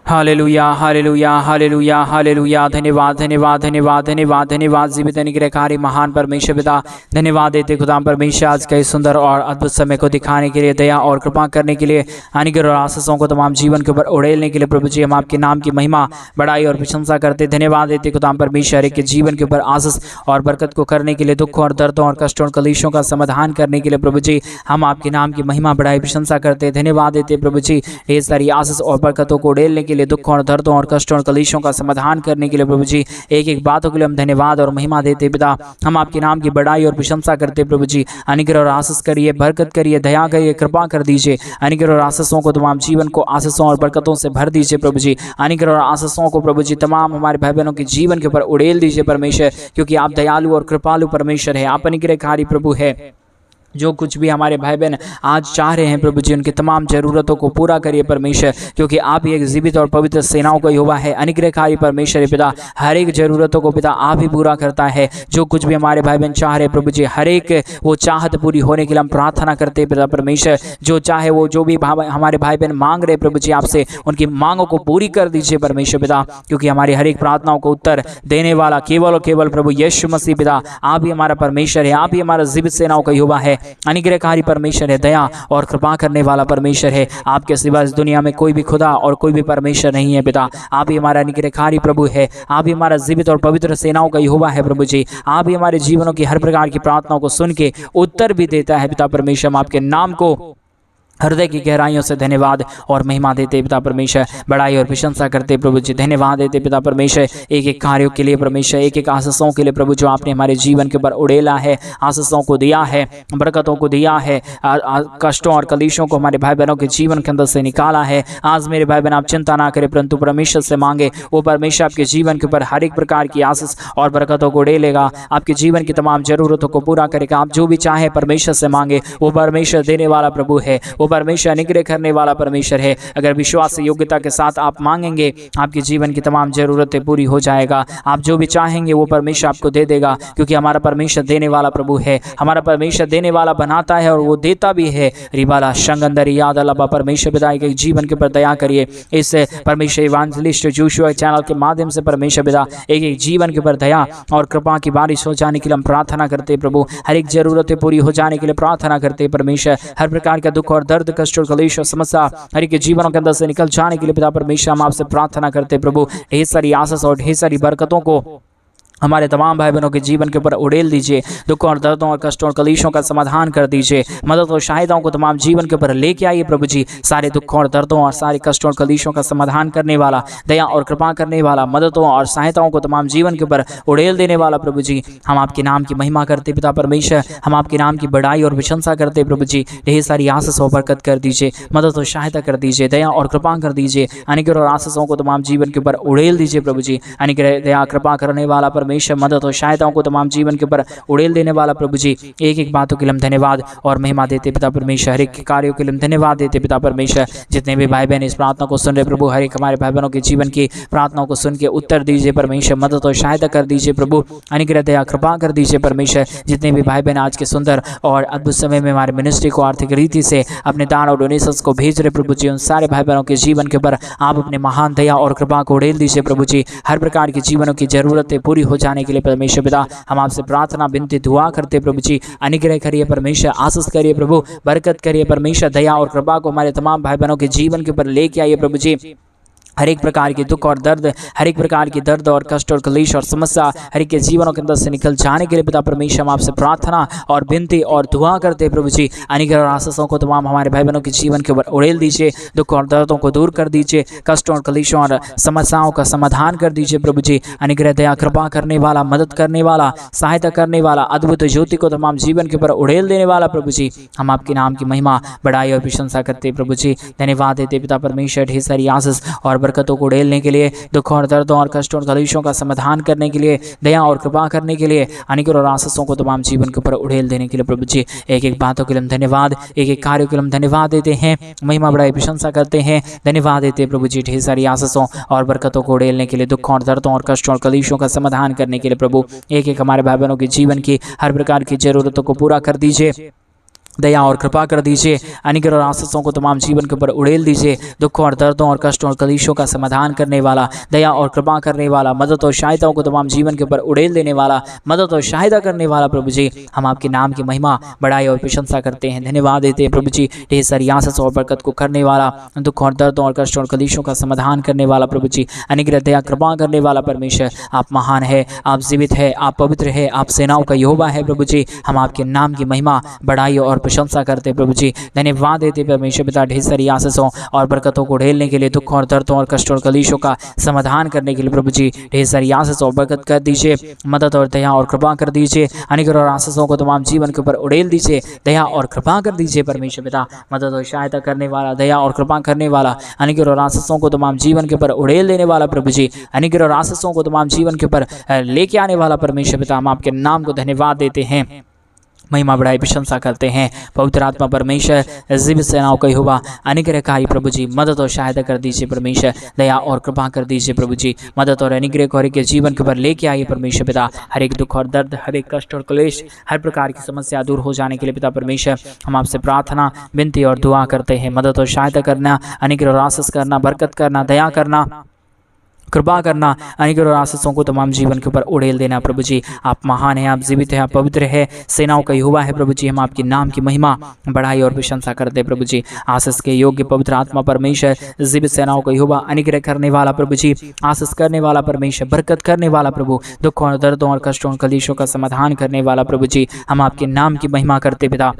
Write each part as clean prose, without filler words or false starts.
Hallelujah hallelujah hallelujah hallelujah. धन्यवाद धन्यवाद धन्यवाद धन्यवाद धन्यवाद जीवित अनुग्रहकारी महान परमेश्वर पिता, धन्यवाद देते खुदा परमेश्वर आज के सुंदर और अद्भुत समय को दिखाने के लिए, दया और कृपा करने के लिए, अनुग्रह और आशीषों को तमाम जीवन के ऊपर उड़ेलने के लिए प्रभु जी हम आपके नाम की महिमा बड़ाई और प्रशंसा करते धन्यवाद देते खुदा परमेश्वर के जीवन के ऊपर आशीष और बरकत को करने के लिए, दुखों और दर्दों और कष्टों और कलेशों का समाधान करने के लिए प्रभु जी हम आपके नाम की महिमा बड़ाई प्रशंसा करते धन्यवाद देते प्रभु जी ढेर सारी आशीष और बरकतों को उड़ेलने के लिए, दुखों और दर्दों और कष्टों और कलेशों का समाधान करने के लिए प्रभु जी एक एक बातों के लिए हम धन्यवाद और महिमा देते पिता। हम आपके नाम की बड़ाई और प्रशंसा करते प्रभु जी, अनुग्रह और आशीष करिए, बरकत करिए, दया करिए, कृपा कर दीजिए। अनुग्रह और आशीषों को तमाम जीवन को आशीषों और बरकतों से भर दीजिए प्रभु जी। अनुग्रह और आशीषों को प्रभु जी तमाम हमारे भाई बहनों के जीवन के ऊपर उड़ेल दीजिए परमेश्वर, क्योंकि आप दयालु और कृपालु परमेश्वर है, आप अनुग्रहकारी प्रभु है। जो कुछ भी हमारे भाई बहन आज चाह रहे हैं प्रभु जी उनकी तमाम ज़रूरतों को पूरा करिए परमेश्वर, क्योंकि आप ही एक जीवित और पवित्र सेनाओं का यहोवा है, अनुग्रहकारी परमेश्वर पिता। हर एक ज़रूरतों को पिता आप ही पूरा करता है। जो कुछ भी हमारे भाई बहन चाह रहे हैं प्रभु जी, हर एक वो चाहत पूरी होने के लिए हम प्रार्थना करते हैं पिता परमेश्वर। जो चाहे वो जो भी हमारे भाई बहन मांग रहे प्रभु जी आपसे, उनकी मांगों को पूरी कर दीजिए परमेश्वर पिता, क्योंकि हमारी हर एक प्रार्थनाओं को उत्तर देने वाला केवल और केवल प्रभु यीशु मसीह पिता आप ही हमारा परमेश्वर है, आप ही हमारा जीवित सेनाओं का यहोवा है, अनुग्रहकारी परमेश्वर है, दया और कृपा करने वाला परमेश्वर है। आपके सिवा इस दुनिया में कोई भी खुदा और कोई भी परमेश्वर नहीं है पिता। आप ही हमारा अनुग्रहकारी प्रभु है, आप ही हमारा जीवित और पवित्र सेनाओं का यहोवा है प्रभु जी। आप ही हमारे जीवनों की हर प्रकार की प्रार्थनाओं को सुन के उत्तर भी देता है पिता परमेश्वर। हम आपके नाम को हृदय की गहराइयों से धन्यवाद और महिमा देते पिता परमेश्वर, बड़ाई और प्रशंसा करते प्रभु जी। धन्यवाद देते पिता परमेश्वर एक एक कार्यों के लिए परमेश्वर, एक एक आशीषों के लिए प्रभु जो आपने हमारे जीवन के ऊपर उड़ेला है, आशीषों को दिया है, बरकतों को दिया है, कष्टों और कलेशों को हमारे भाई बहनों के जीवन के अंदर से निकाला है। आज मेरे भाई बहन आप चिंता ना करें, परंतु परमेश्वर से मांगे, वो परमेश्वर आपके जीवन के ऊपर हर एक प्रकार की आशीष और बरकतों को उड़ेलेगा, आपके जीवन की तमाम जरूरतों को पूरा करेगा। आप जो भी चाहे परमेश्वर से मांगे, वो परमेश्वर देने वाला प्रभु है, वो परमेश्वर अनुग्रह करने वाला परमेश्वर है। अगर विश्वास से योग्यता के साथ आप मांगेंगे, आपके जीवन की तमाम जरूरतें पूरी हो जाएगा। आप जो भी चाहेंगे वो परमेश्वर आपको दे देगा, क्योंकि हमारा परमेश्वर देने वाला प्रभु है। हमारा परमेश्वर देने वाला बनाता है और वो देता भी है। रिबाला शंगंदर याद अल्लाह परमेश्वर पिता के जीवन के ऊपर दया करिए। इस परमेश्वर इवांजलिस्ट जोशुआ चैनल के माध्यम से परमेश्वर पिता एक एक जीवन के ऊपर दया और कृपा की बारिश हो जाने के लिए हम प्रार्थना करते प्रभु। हर एक जरूरतें पूरी हो जाने के लिए प्रार्थना करते परमेश्वर। हर प्रकार का दुख और दर्द, कष्ट और कलेश और समस्या हर एक जीवनों के अंदर से निकल जाने के लिए पिता परमेश्वर हम आपसे प्रार्थना करते प्रभु। ढेर सारी आशीष और ढेर सारी बरकतों को हमारे तमाम भाई बहनों के जीवन के ऊपर उड़ेल दीजिए। दुखों और दर्दों और कष्टों और कलेशों का समाधान कर दीजिए। मदद और सहायताओं को तमाम जीवन के ऊपर लेके आइए प्रभु जी। सारे दुखों और दर्दों और सारे कष्टों और कलेशों का समाधान करने वाला, दया और कृपा करने वाला, मददों और सहायताओं को तमाम जीवन के ऊपर उड़ेल देने वाला प्रभु जी हम आपके नाम की महिमा करते पिता परमेश्वर। हम आपके नाम की बड़ाई और प्रशंसा करते प्रभु जी। ढेर सारी आशीष और बरकत कर दीजिए, मदद और सहायता कर दीजिए, दया और कृपा कर दीजिए। अनुग्रह और आशीषों को तमाम जीवन के ऊपर उड़ेल दीजिए प्रभु जी। अनुग्रह, दया, कृपा करने वाला परमेश्वर, मदद और सहायताओं को तमाम जीवन के ऊपर उड़ेल देने वाला प्रभु जी एक एक बातों के लिए हम धन्यवाद और महिमा देते पिता परमेश्वर। हर एक कार्यों के लिए हम धन्यवाद देते पिता परमेश्वर। जितने भी भाई बहन इस प्रार्थना को सुन रहे प्रभु, हर एक हमारे भाई बहनों के जीवन की प्रार्थनाओं को सुन के उत्तर दीजिए परमेश्वर। मदद और सहायता कर दीजिए प्रभु। अनुग्रह, दया, कृपा कर दीजिए परमेश्वर। जितने भी भाई बहन आज के सुंदर और अद्भुत समय में हमारे मिनिस्ट्री को आर्थिक रीति से अपने दान और डोनेशंस को भेज रहे प्रभु जी, उन सारे भाई बहनों के जीवन के ऊपर आप अपने महान दया और कृपा को उड़ेल दीजिए प्रभु जी। हर प्रकार की जीवनों की जरूरतें पूरी हो जाने के लिए परमेश्वर पिता हम आपसे प्रार्थना, विनती, दुआ करते प्रभु जी। अनुग्रह करिए परमेश्वर, आशीष करिए प्रभु, बरकत करिए परमेश्वर। दया और कृपा को हमारे तमाम भाई बहनों के जीवन के ऊपर लेके आइए प्रभु जी। हर एक प्रकार के दुख और दर्द, हर एक प्रकार की दर्द और कष्ट और कलेश और समस्या हर एक के जीवनों के अंदर से निकल जाने के लिए पिता परमेश्वर हम आपसे प्रार्थना और विनती और दुआ करते प्रभु जी। अनुग्रह और आशीषों को तमाम हमारे भाई बहनों के जीवन के ऊपर उड़ेल दीजिए। दुख और दर्दों को दूर कर दीजिए, कष्टों और कलेशों और समस्याओं का समाधान कर दीजिए प्रभु जी। अनुग्रह, दया, कृपा करने वाला, मदद करने वाला, सहायता करने वाला, अद्भुत ज्योति को तमाम जीवन के ऊपर उड़ेल देने वाला प्रभु जी हम आपके नाम की महिमा, बड़ाई और प्रशंसा करते प्रभु जी। धन्यवाद देते पिता परमेश्वर। ढेर सारी आशीष और बरकतों को उड़ेलने के लिए, दुखों और दर्दों और कष्टों और कलेशों का समाधान करने के लिए, दया और कृपा करने के लिए, अनुग्रह और आशीषों को तमाम जीवन के ऊपर उड़ेल देने के लिए प्रभु जी एक एक बातों के लिए हम धन्यवाद, एक एक कार्यों के लिए हम धन्यवाद देते हैं, महिमा बड़ाई प्रशंसा करते हैं। धन्यवाद देते प्रभु जी ढेर सारी आशीषों और बरकतों को उड़ेलने के लिए, दुखों और दर्दों और कष्टों और कलेशों का समाधान करने के लिए प्रभु एक एक हमारे भाई बहनों के जीवन की हर प्रकार की जरूरतों को पूरा कर दीजिए। दया और कृपा कर दीजिए। अनुग्रह और आशीषों को तमाम जीवन के ऊपर उड़ेल दीजिए। दुखों और दर्दों और कष्टों और कलेशों का समाधान करने वाला, दया और कृपा करने वाला, मदद और सहायताओं को तमाम जीवन के ऊपर उड़ेल देने वाला, मदद और सहायता करने वाला प्रभु जी, हम आपके नाम की महिमा, बड़ाई और प्रशंसा करते हैं, धन्यवाद देते हैं प्रभु जी। ढेर सारी आशीष और बरकत को करने वाला, दुखों और दर्दों और कष्टों और कलेशों का समाधान करने वाला प्रभु जी, अनुग्रह दया कृपा करने वाला परमेश्वर, आप महान है, आप जीवित है, आप पवित्र है, आप सेनाओं का यहोवा है प्रभु जी। हम आपके नाम की महिमा, बड़ाई और प्रशंसा करते प्रभु जी, धन्यवाद देते परमेश्वर पिता। ढेर सारी आशीषों और बरकतों को ढेलने के लिए, दुखों और दर्दों और कष्टों और कलेशों का समाधान करने के लिए प्रभु जी, ढेर सारी आशीष और बरकत कर दीजिए, मदद और दया और कृपा कर दीजिए। अनुग्रह और आशीषों को तमाम जीवन के ऊपर उड़ेल दीजिए, दया और कृपा कर दीजिए परमेश्वर पिता। मदद और सहायता करने वाला, दया और कृपा करने वाला, अनुग्रह और आशीषों को तमाम जीवन के ऊपर उड़ेल देने वाला प्रभु जी, अनुग्रह और आशीषों को तमाम जीवन के ऊपर लेके आने वाला परमेश्वर पिता, हम आपके नाम को धन्यवाद देते हैं, महिमा बढ़ाई प्रशंसा करते हैं। पवित्र आत्मा परमेश्वर, जीवित सेनाओं का यहोवा, अनुग्रहकारी प्रभु जी, मदद और सहायता कर दीजिए परमेश्वर, दया और कृपा कर दीजिए प्रभु जी, मदद और अनुग्रह को हर एक के जीवन के ऊपर लेके आइए परमेश्वर पिता। हर एक दुख और दर्द, हर एक कष्ट और क्लेश, हर प्रकार की समस्या दूर हो जाने के लिए पिता परमेश्वर, हम आपसे प्रार्थना, विनती और दुआ करते हैं। मदद और सहायता करना, अनुग्रह और आशीष करना, बरकत करना, दया करना, कृपा करना, अनुग्रह और आशीषों को तमाम जीवन के ऊपर उड़ेल देना प्रभु जी। आप महान हैं, आप जीवित हैं, आप पवित्र है, सेनाओं का यहोवा है प्रभु जी। हम आपके नाम की महिमा, बढ़ाई और प्रशंसा करते प्रभु जी। आशीष के योग्य पवित्र आत्मा परमेश्वर, जीवित सेनाओं का यहोवा, अनुग्रह करने वाला प्रभु जी, आशीष करने वाला परमेश्वर, बरकत करने वाला प्रभु, दुखों और दर्दों और कष्टों और कलेशों का समाधान करने वाला प्रभु जी, हम आपके नाम की महिमा करते पिता।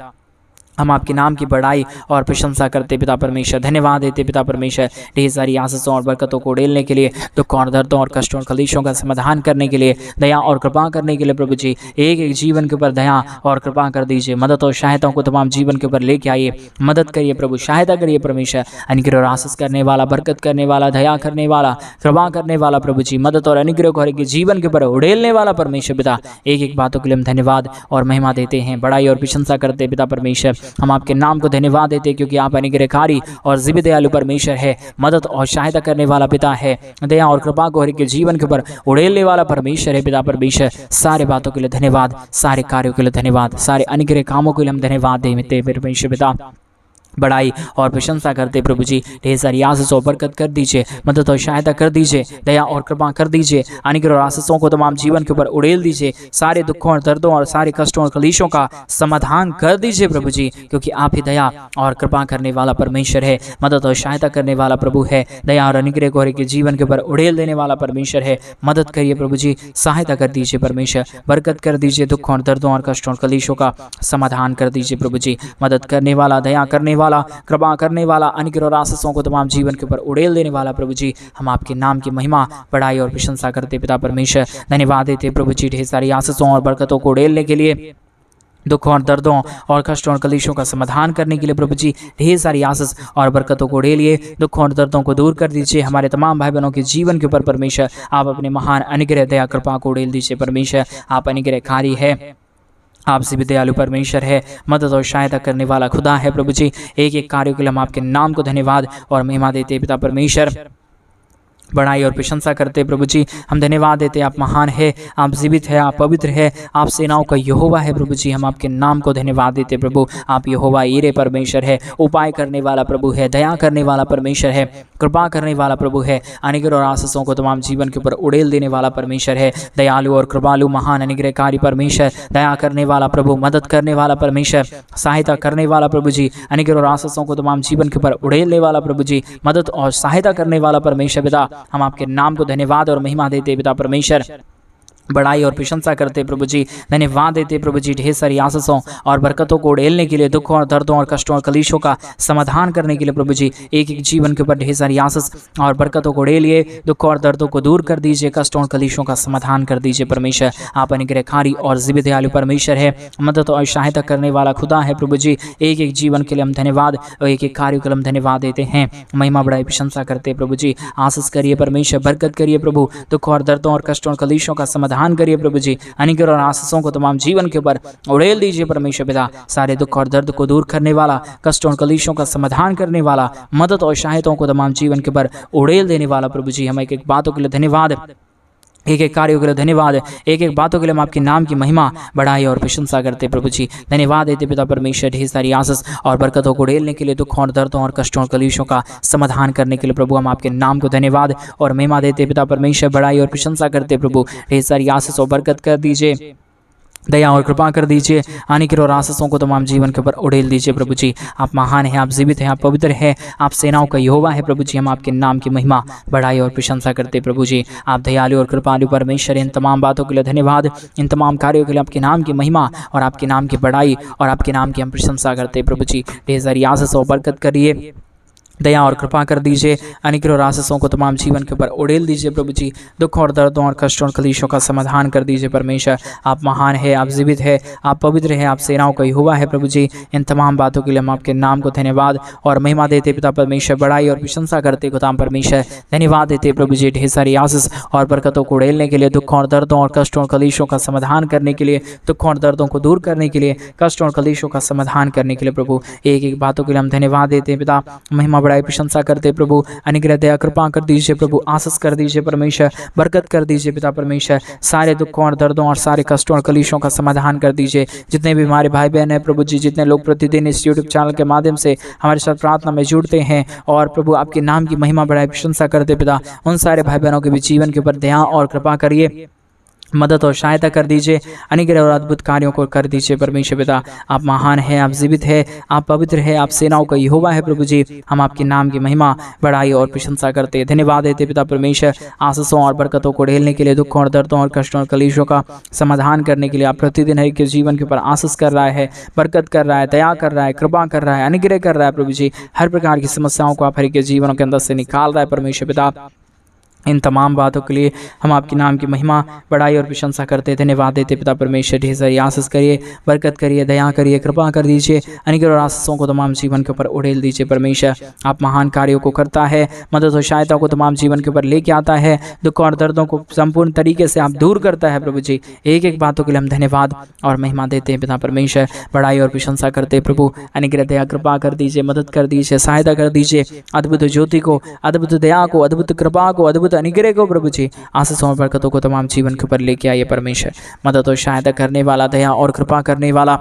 हम आपके नाम की बड़ाई और प्रशंसा करते पिता परमेश्वर, धन्यवाद देते पिता परमेश्वर। ढेर सारी आशीषों और बरकतों को उड़ेलने के लिए, दुखों और दर्दों और कष्टों और कलेशों का समाधान करने के लिए, दया और कृपा करने के लिए प्रभु जी, एक एक जीवन के ऊपर दया और कृपा कर दीजिए। मदद और सहायताओं को तमाम जीवन के ऊपर लेके आइए, मदद करिए प्रभु, सहायता करिए परमेश्वर। अनुग्रह और आशीष करने वाला, बरकत करने वाला, दया करने वाला, कृपा करने वाला प्रभु जी, मदद और अनुग्रह को हर एक जीवन के ऊपर उड़ेलने वाला परमेश्वर पिता। एक एक बातों के लिए हम धन्यवाद और महिमा देते हैं, बड़ाई और प्रशंसा करते पिता परमेश्वर। हम आपके नाम को धन्यवाद देते क्योंकि आप अनुग्रहकारी और जीवित दयालु परमेश्वर है, मदद और सहायता करने वाला पिता है, दया और कृपा को हर एक जीवन के ऊपर उड़ेलने वाला परमेश्वर है पिता परमेश्वर। सारे बातों के लिए धन्यवाद, सारे कार्यों के लिए धन्यवाद, सारे अनुग्रह कामों के लिए हम धन्यवाद देते परमेश्वर पिता। बड़ाई और प्रशंसा करते प्रभु जी, ढेर सारी आशीष और बरकत कर दीजिए, मदद और सहायता कर दीजिए, दया और कृपा कर दीजिए, अनुग्रह और आशीषों को तमाम जीवन के ऊपर उड़ेल दीजिए, सारे दुखों और दर्दों और सारे कष्टों और कलेशों का समाधान कर दीजिए प्रभु जी, क्योंकि आप ही दया और कृपा करने वाला परमेश्वर है, मदद और सहायता करने वाला प्रभु है, दया और अनुग्रह को हर एक जीवन के ऊपर उड़ेल देने वाला परमेश्वर है। मदद करिए प्रभु जी, सहायता कर दीजिए परमेश्वर, बरकत कर दीजिए, दुखों और दर्दों और कष्टों और कलेशों का समाधान कर दीजिए प्रभु जी। मदद करने वाला, दया करने वाला, कृपा करने वाला, अनुग्रह और आशीषों को तमाम जीवन के ऊपर उड़ेल देने वाला प्रभु जी, हम आपके नाम की महिमा, बड़ाई और प्रशंसा करते पिता परमेश्वर। धन्यवाद देते प्रभु जी, ढेर सारी आशीषों और बरकतों को उड़ेलने के लिए, दुखों और दर्दों और कष्टों और कलेशों का समाधान करने के लिए प्रभु जी, ढेर सारी आशीष और बरकतों को उड़ेलिए, दुखों और दर्दों को दूर कर दीजिए। हमारे तमाम भाई बहनों के जीवन के ऊपर परमेश्वर, आप अपने महान अनुग्रह, दया, कृपा को उड़ेल दीजिए परमेश्वर। आप अनुग्रहकारी है, आप से भी दयालु परमेश्वर है, मदद और सहायता करने वाला खुदा है प्रभु जी। एक एक कार्यों के लिए हम आपके नाम को धन्यवाद और महिमा देते पिता परमेश्वर, बड़ाई और प्रशंसा करते प्रभु जी। हम धन्यवाद देते, आप महान है, आप जीवित है, आप पवित्र है, आप सेनाओं का यहोवा है प्रभु जी। हम आपके नाम को धन्यवाद देते प्रभु। आप यहोवा ईरे परमेश्वर है, उपाय करने वाला प्रभु है, दया करने वाला परमेश्वर है, कृपा करने वाला प्रभु है, अनुग्रह और आशीषों को तमाम जीवन के ऊपर उड़ेल देने वाला परमेश्वर है, दयालु और कृपालु, महान अनुग्रहकारी परमेश्वर, दया करने वाला प्रभु, मदद करने वाला परमेश्वर, सहायता करने वाला प्रभु जी, अनुग्रह और आशीषों को तमाम जीवन के ऊपर उड़ेलने वाला प्रभु जी, मदद और सहायता करने वाला परमेश्वर पिता। हम आपके नाम को धन्यवाद और महिमा देते पिता परमेश्वर, बड़ाई और प्रशंसा करते प्रभु जी। धन्यवाद देते प्रभु जी, ढेर सारी आशीषों और बरकतों को उड़ेलने के लिए, दुखों और दर्दों और कष्टों और कलेशों का समाधान करने के लिए प्रभु जी, एक एक जीवन के ऊपर ढेर सारी आशीष और बरकतों को उड़ेलिए, दुखों और दर्दों को दूर कर दीजिए, कष्टों और कलेशों का समाधान कर दीजिए परमेश्वर। आप अनुग्रहकारी और जीवित दयालु परमेश्वर है, मदद और सहायता करने वाला खुदा है प्रभु जी। एक एक जीवन के लिए हम धन्यवाद और एक एक कार्य के लिए हम धन्यवाद देते हैं, महिमा बड़ाई प्रशंसा करते प्रभु जी। आशीष करिए परमेश्वर, बरकत करिए प्रभु, दुखों और दर्दों और कष्टों और कलेशों का समाधान करिए प्रभु जी। अनुग्रह और आशीषों को तमाम जीवन के ऊपर उड़ेल दीजिए परमेश्वर पिता। सारे दुख और दर्द को दूर करने वाला, कष्टों और कलेशों का समाधान करने वाला, मदद और सहायताओं को तमाम जीवन के ऊपर उड़ेल देने वाला प्रभु जी। हम एक एक बातों के लिए धन्यवाद, एक एक कार्यों के लिए धन्यवाद, एक एक बातों के लिए हम आपके नाम की महिमा बढ़ाई और प्रशंसा करते प्रभु जी। धन्यवाद देते पिता परमेश्वर, ढेर सारी आशीष और बरकतों को उड़ेलने के लिए, दुखों और दर्दों और कष्टों और कलेशों का समाधान करने के लिए प्रभु हम आपके नाम को धन्यवाद और महिमा देते पिता परमेश्वर, बढ़ाई और प्रशंसा करते प्रभु। ढेर सारी आशीष और बरकत कर दीजिए, दया और कृपा कर दीजिए, आने की और आशीषों को तमाम जीवन के ऊपर उड़ेल दीजिए प्रभु जी। आप महान हैं, आप जीवित हैं, आप पवित्र हैं, आप सेनाओं का यहोवा है प्रभु जी। हम आपके नाम की महिमा बढ़ाई और प्रशंसा करते प्रभु जी। आप दयालु और कृपालु परमेश्वर, इन तमाम बातों के लिए धन्यवाद, इन तमाम कार्यों के लिए आपके नाम की महिमा और आपके नाम की बढ़ाई और आपके नाम की हम प्रशंसा करते प्रभु जी। ढेर सारी आशीष और बरकत करिए, दया और कृपा कर दीजिए, अनुग्रह और आशीषों को तमाम जीवन के ऊपर उड़ेल दीजिए प्रभु जी। दुखों और दर्दों और कष्टों और कलेशों का समाधान कर दीजिए परमेश्वर। आप महान है, आप जीवित है, आप पवित्र है, आप सेनाओं का यहोवा है प्रभु जी। इन तमाम बातों के लिए हम आपके नाम को धन्यवाद और महिमा देते पिता परमेश्वर, बढ़ाई और प्रशंसा करते खुदाम परमेश्वर। धन्यवाद देते प्रभु जी, ढेर सारी आशीष और बरकतों को उड़ेलने के लिए, दुखों और दर्दों और कष्टों और कलेशों का समाधान करने के लिए, दुखों और दर्दों को दूर करने के लिए, कष्टों और कलेशों का समाधान करने के लिए प्रभु एक एक बातों के लिए हम धन्यवाद देते हैं पिता। महिमा बढ़ाई प्रशंसा करते प्रभु, अनुग्रह दया कृपा कर दीजिए प्रभु, आशीष कर दीजिए परमेश्वर, बरकत कर दीजिए पिता परमेश्वर। सारे दुखों और दर्दों और सारे कष्टों और कलेशों का समाधान कर दीजिए। जितने भी हमारे भाई बहन हैं प्रभु जी, जितने लोग प्रतिदिन इस यूट्यूब चैनल के माध्यम से हमारे साथ प्रार्थना में जुड़ते हैं और प्रभु आपके नाम की महिमा बढ़ाई प्रशंसा करते पिता, उन सारे भाई बहनों के भी जीवन के ऊपर दया और कृपा करिए, मदद और सहायता कर दीजिए, अनुग्रह और अद्भुत कार्यों को कर दीजिए परमेश्वर पिता। आप महान हैं, आप जीवित है, आप पवित्र है, आप सेनाओं का यहोवा है प्रभु जी। हम आपके नाम की महिमा बढ़ाई और प्रशंसा करते हैं, धन्यवाद देते पिता परमेश्वर। आशीषों और बरकतों को ढेलने के लिए, दुखों और दर्दों और कष्टों और कलेशों का समाधान करने के लिए, आप प्रतिदिन हर के जीवन के ऊपर आशीष कर रहा है, बरकत कर रहा है, दया कर रहा है, कृपा कर रहा है, अनुग्रह कर रहा है प्रभु जी। हर प्रकार की समस्याओं को आप हर के जीवनों के अंदर से निकाल रहा है परमेश्वर पिता। इन तमाम बातों के लिए हम आपके नाम की महिमा बढ़ाई और प्रशंसा करते, धन्यवाद देते पिता परमेश्वर। ढेर सारी आशीष करिए, बरकत करिए, दया करिए, कृपा कर दीजिए, अनुग्रह और आशीषों को तमाम जीवन के ऊपर उड़ेल दीजिए परमेश्वर। आप महान कार्यों को करता है, मदद और सहायता को तमाम जीवन के ऊपर लेके आता है, दुख और दर्दों को संपूर्ण तरीके से आप दूर करता है प्रभु जी। एक एक बातों के लिए हम धन्यवाद और महिमा देते हैं पिता परमेश्वर, बढ़ाई और प्रशंसा करते प्रभु। अनुग्रह दया कृपा कर दीजिए, मदद कर दीजिए, सहायता कर दीजिए, अद्भुत ज्योति को, अद्भुत दया को, अद्भुत कृपा को, अद्भुत अनुग्रह को प्रभु जी, आशीषों और बरकतों को तमाम जीवन के ऊपर लेके आइए परमेश्वर। मदद और सहायता करने वाला, दया और कृपा करने वाला,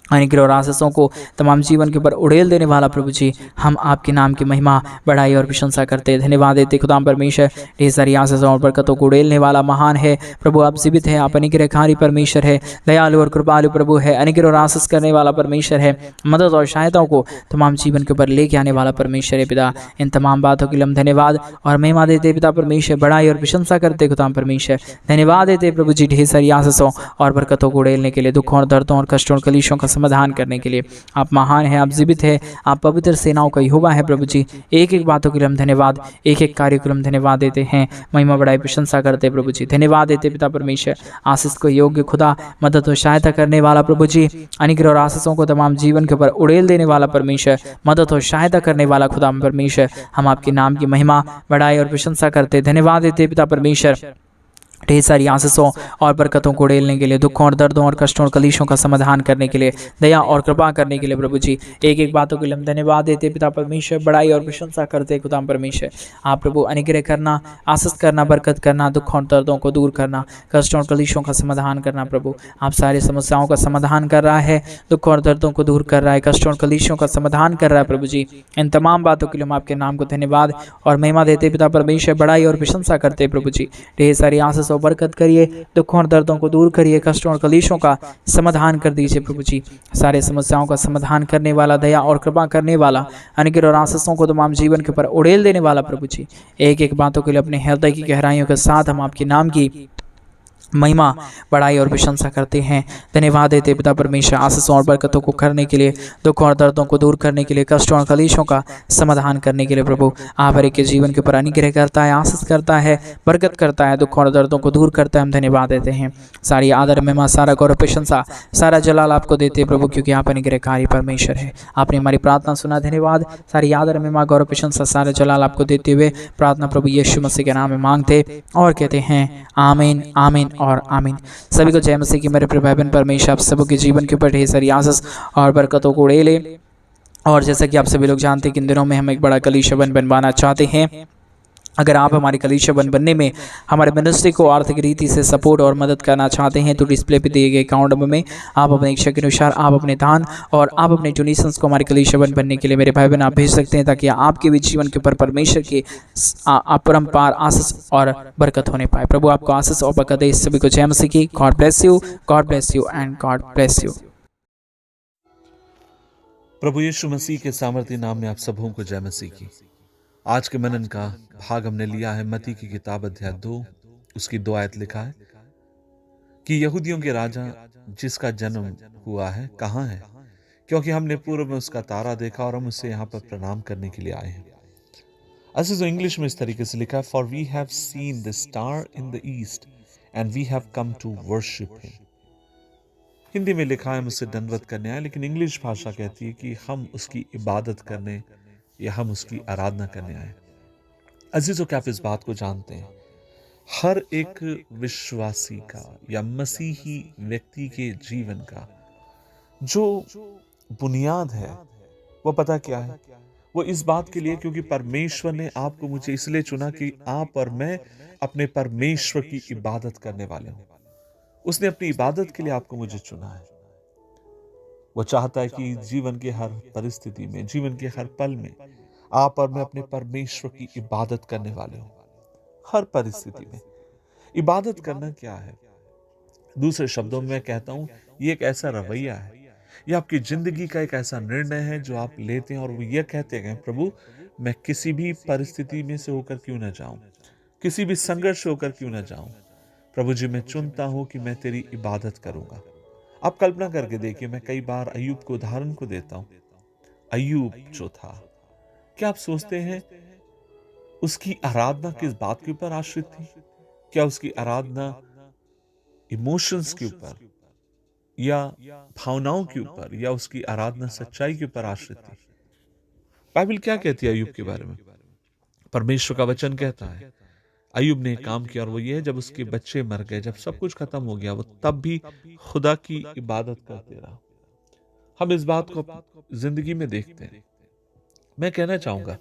अनुग्रह और आशीषों को तमाम जीवन के ऊपर उड़ेल देने वाला प्रभु जी, हम आपके नाम की महिमा बढ़ाई और प्रशंसा करते, धन्यवाद देते खुदाम परमेश्वर। ढेर सारी आशीषों और बरकतों को उड़ेलने वाला महान है प्रभु, आप जीवित है, आप अनुग्रहकारी परमेश्वर है, दयालु और कृपालु प्रभु है, अनुग्रह और आशीष करने वाला परमेश्वर है, मदद और सहायताओं को तमाम जीवन के ऊपर लेके आने वाला परमेश्वर है पिता। इन तमाम बातों के लिए हम धन्यवाद और महिमा देते पिता परमेश्वर, बढ़ाई और प्रशंसा करते खुदाम परमेश्वर। धन्यवाद देते प्रभु जी, ढेर सारी आशीषों और बरकतों को उड़ेलने के लिए, दुखों और दर्दों और कष्टों और कलेशों का समाधान करने के लिए। आप महान हैं, आप जीवित है, आप पवित्र सेनाओं का यहोवा है प्रभु जी। एक एक बातों के लिए हम धन्यवाद, एक एक कार्य के लिए हम धन्यवाद देते हैं, महिमा बढ़ाई प्रशंसा करते प्रभु जी। धन्यवाद देते पिता परमेश्वर, आशीष को योग्य खुदा, मदद और सहायता करने वाला प्रभु जी, अनुग्रह और आशीषों को तमाम जीवन के ऊपर उड़ेल देने वाला परमेश्वर, मदद और सहायता करने वाला खुदा परमेश्वर। हम आपके नाम की महिमा बढ़ाई और प्रशंसा करते, धन्यवाद देते पिता परमेश्वर। ढेर सारी आशीषों और बरकतों को उड़ेलने के लिए, दुखों और दर्दों और कष्टों और कलेशों का समाधान करने के लिए, दया और कृपा करने के लिए प्रभु जी, एक एक बातों के लिए हम धन्यवाद देते पिता परमेश्वर, बढ़ाई और प्रशंसा करते खुदा परमेश्वर। आप प्रभु अनुग्रह करना, आशीष करना, बरकत करना, दुखों और दर्दों को दूर करना, कष्टों और कलेशों का समाधान करना प्रभु। आप सारी समस्याओं का समाधान कर रहा है, दुखों और दर्दों को दूर कर रहा है, कष्टों और कलेशों का समाधान कर रहा है प्रभु जी। इन तमाम बातों के लिए हम आपके नाम को धन्यवाद और महिमा देते पिता परमेश्वर, बढ़ाई और प्रशंसा करते प्रभु जी। ढेर सारी आशीष और बरकत करिए, दुखों और दर्दों को दूर करिए, कष्टों और कलेशों का समाधान कर दीजिए प्रभु जी। सारे समस्याओं का समाधान करने वाला, दया और कृपा करने वाला, अनुग्रह और आशीषों को तमाम जीवन के ऊपर उड़ेल देने वाला प्रभु जी। एक एक बातों के लिए अपने हृदय की गहराइयों के साथ हम आपके नाम की महिमा बढ़ाई और प्रशंसा करते हैं, धन्यवाद देते पिता परमेश्वर। आशीषों और बरकतों को करने के लिए, दुखों और दर्दों को दूर करने के लिए, कष्टों और कलेशों का समाधान करने के लिए प्रभु आप हर एक के जीवन के ऊपर अनुग्रह करता है, आशीष करता है, बरकत करता है, दुखों और दर्दों को दूर करता है। हम धन्यवाद देते हैं। सारी आदर महिमा, सारा गौरव प्रशंसा, सारा जलाल आपको देते प्रभु, क्योंकि आप अनुग्रहकारी परमेश्वर है। आपने हमारी प्रार्थना सुना, धन्यवाद। सारी आदर महिमा, गौरव प्रशंसा, सारा जलाल आपको देते हुए प्रार्थना प्रभु यीशु मसीह के नाम में मांगते और कहते हैं आमीन, आमीन और आमीन। सभी को जय मसीह की। मेरे प्रिय भाई बहन, परमेश्वर आप सबों के जीवन के ऊपर ढेर सारी आशीष और बरकतों को उड़ेले। और जैसा कि आप सभी लोग जानते हैं कि इन दिनों में हम एक बड़ा कलीसिया बनवाना चाहते हैं, अगर आप हमारी कलीसिया बनने में हमारे मिनिस्ट्री को आर्थिक रीति से सपोर्ट और मदद करना चाहते हैं तो डिस्प्ले पे दिए गए अकाउंट नंबर में आप अपने इच्छा के अनुसार आप अपने दान और आप अपने डोनेशंस को हमारी कलीसिया बनने के लिए मेरे भाई बहन आप भेज सकते हैं, ताकि आपके भी जीवन के ऊपर परमेश्वर की अपरंपार आशीष और बरकत होने पाए। प्रभु आपको आशीष और बरकत दे। इस सभी को जय मसीह की। God bless you, God bless you and God bless you. प्रभु यीशु मसीह के सामर्थ्य नाम में आप सबों को जय मसीह की। आज के मनन का भाग हमने लिया है मत्ती की किताब अध्याय 2 उसकी 2 आयत लिखा है कि यहूदियों के राजा जिसका जन्म हुआ है कहाँ है, क्योंकि हमने पूर्व में उसका तारा देखा और हम उसे यहाँ पर प्रणाम करने के लिए आए हैं। ऐसे जो इंग्लिश में इस तरीके से लिखा है, for we have seen the star in the east and we have come to worship him. Hindi में लिखा है हम उससे दंडवत करने आए, लेकिन इंग्लिश भाषा कहती है कि हम उसकी इबादत करने या हम उसकी आराधना करने आए। अजीजों, क्या आप इस बात को जानते हैं, हर एक विश्वासी का या मसीही व्यक्ति के जीवन का जो बुनियाद है वो पता क्या है? वो इस बात के लिए क्योंकि परमेश्वर ने आपको मुझे इसलिए चुना कि आप और मैं अपने परमेश्वर की इबादत करने वाले हों। उसने अपनी इबादत के लिए आपको मुझे चुना है। वो चाहता है कि जीवन के हर परिस्थिति में, जीवन के हर पल में आप और मैं अपने परमेश्वर की इबादत करने वाले हों। हर परिस्थिति में इबादत करना क्या है? दूसरे शब्दों में मैं कहता हूं, ये एक ऐसा रवैया है, यह आपकी जिंदगी का एक ऐसा निर्णय है जो आप लेते हैं और वो ये कहते हैं, प्रभु मैं किसी भी परिस्थिति में से होकर क्यों ना जाऊं, किसी भी संघर्ष होकर क्यों ना जाऊं, प्रभु जी मैं चुनता हूं कि मैं तेरी इबादत करूंगा। आप कल्पना करके देखिए, मैं कई बार अय्यूब को उदाहरण को देता हूं। अय्यूब जो था, क्या आप सोचते हैं उसकी आराधना किस बात के ऊपर आश्रित थी? क्या उसकी आराधना इमोशंस के ऊपर या भावनाओं के ऊपर या उसकी आराधना सच्चाई के ऊपर आश्रित थी? बाइबल क्या कहती है अय्यूब के बारे में? परमेश्वर का वचन कहता है अय्यूब ने एक काम किया और वो ये है, जब उसके बच्चे मर गए, जब सब कुछ खत्म हो गया, वो तब भी खुदा की इबादत करते रहा। हम इस बात को जिंदगी में देखते हैं। मैं कहना चाहूंगा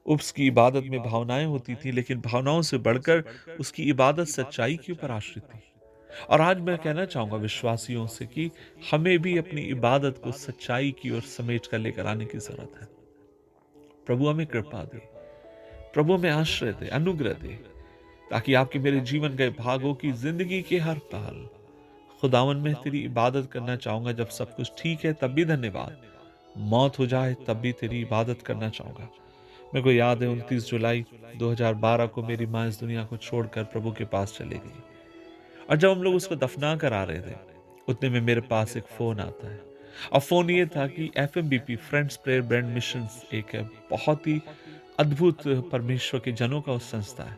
उसकी इबादत में भावनाएं होती थी, लेकिन भावनाओं से बढ़कर उसकी इबादत सच्चाई के ऊपर आश्रित थी। और आज मैं कहना चाहूंगा विश्वासियों से कि हमें भी अपनी इबादत को सच्चाई की ओर समेट कर लेकर आने की जरूरत है। प्रभु हमें कृपा दे, प्रभु हमें आश्रय दे, अनुग्रह दे, ताकि आपके मेरे जीवन के भागों की जिंदगी के हर पल खुदावन में तेरी इबादत करना चाहूंगा। जब सब कुछ ठीक है तब भी धन्यवाद, मौत हो जाए तब भी तेरी इबादत करना चाहूंगा। मेरे को याद है 29 जुलाई 2012 को मेरी माँ इस दुनिया को छोड़कर प्रभु के पास चली गई, और जब हम लोग उसको दफना कर आ रहे थे उतने में मेरे पास एक फोन आता है। और फोन ये था कि FMBP friends prayer brand mission एक बहुत ही अद्भुत परमेश्वर के जनों का उस संस्था है।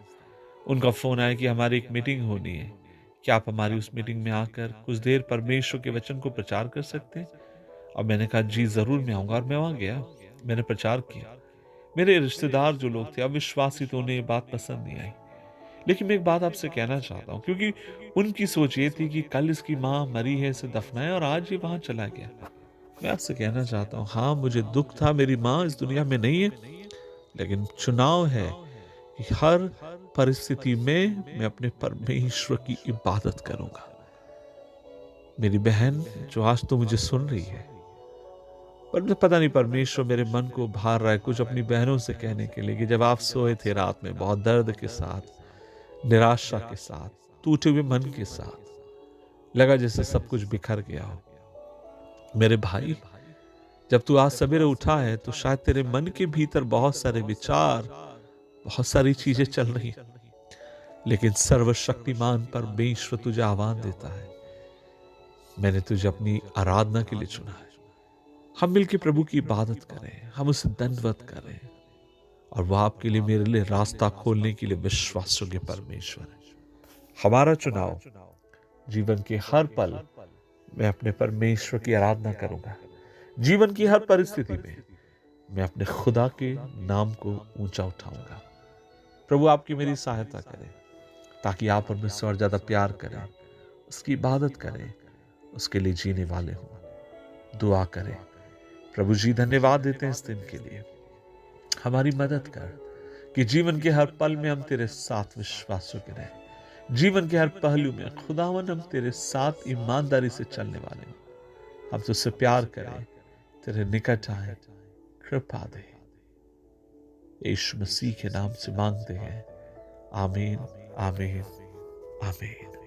उनका फोन आया कि हमारी एक मीटिंग होनी है, क्या आप हमारी उस मीटिंग में आकर कुछ देर परमेश्वर के वचन को प्रचार कर सकते हैं? और मैंने कहा जी जरूर मैं आऊंगा, और मैं वहां गया, मैंने प्रचार किया। मेरे रिश्तेदार जो लोग थे अविश्वासी, तो उन्हें ये बात पसंद नहीं आई। लेकिन मैं एक बात आपसे कहना चाहता हूं, क्योंकि उनकी सोच ये थी कि कल इसकी माँ मरी है, इसे दफनाए, और आज ये वहां चला गया। मैं आपसे कहना चाहता हूं, हाँ मुझे दुख था, मेरी माँ इस दुनिया में नहीं है, लेकिन चुनाव है कि हर परिस्थिति में मैं अपने परमेश्वर की इबादत करूंगा। मेरी बहन जो आज तो मुझे सुन रही है, पर पता नहीं परमेश्वर मेरे मन को भार रहा है कुछ अपनी बहनों से कहने के लिए कि जब आप सोए थे रात में बहुत दर्द के साथ, निराशा के साथ, टूटे हुए मन के साथ, लगा जैसे सब कुछ बिखर गया हो। मेरे भाई, जब तू आज सवेरे उठा है तो शायद तेरे मन के भीतर बहुत सारे विचार, बहुत सारी चीजें चल रही हैं, लेकिन सर्वशक्तिमान परमेश्वर तुझे आह्वान देता है, मैंने तुझे अपनी आराधना के लिए चुना है। हम मिलकर प्रभु की इबादत करें, हम उसे दंडवत करें, और वह आपके लिए मेरे लिए रास्ता खोलने के लिए विश्वासयोग्य परमेश्वर है। हमारा चुनाव जीवन के हर पल मैं अपने परमेश्वर की आराधना करूंगा। जीवन की हर परिस्थिति में मैं अपने खुदा के नाम को ऊंचा उठाऊंगा। प्रभु आपकी मेरी सहायता करें, ताकि आप और मुझसे और ज्यादा प्यार करें, उसकी इबादत करें, उसके लिए जीने वाले हों। दुआ करें। प्रभु जी धन्यवाद देते हैं इस दिन के लिए, हमारी मदद कर, कि जीवन के हर पल में हम तेरे साथ विश्वास के रहें। जीवन के हर पहलू में खुदावन हम तेरे साथ ईमानदारी से चलने वाले हैं। हम तुझसे प्यार करें, तेरे निकट आए, कृपा दे। यीशु मसीह के नाम से मांगते हैं, आमीन, आमीन, आमीन।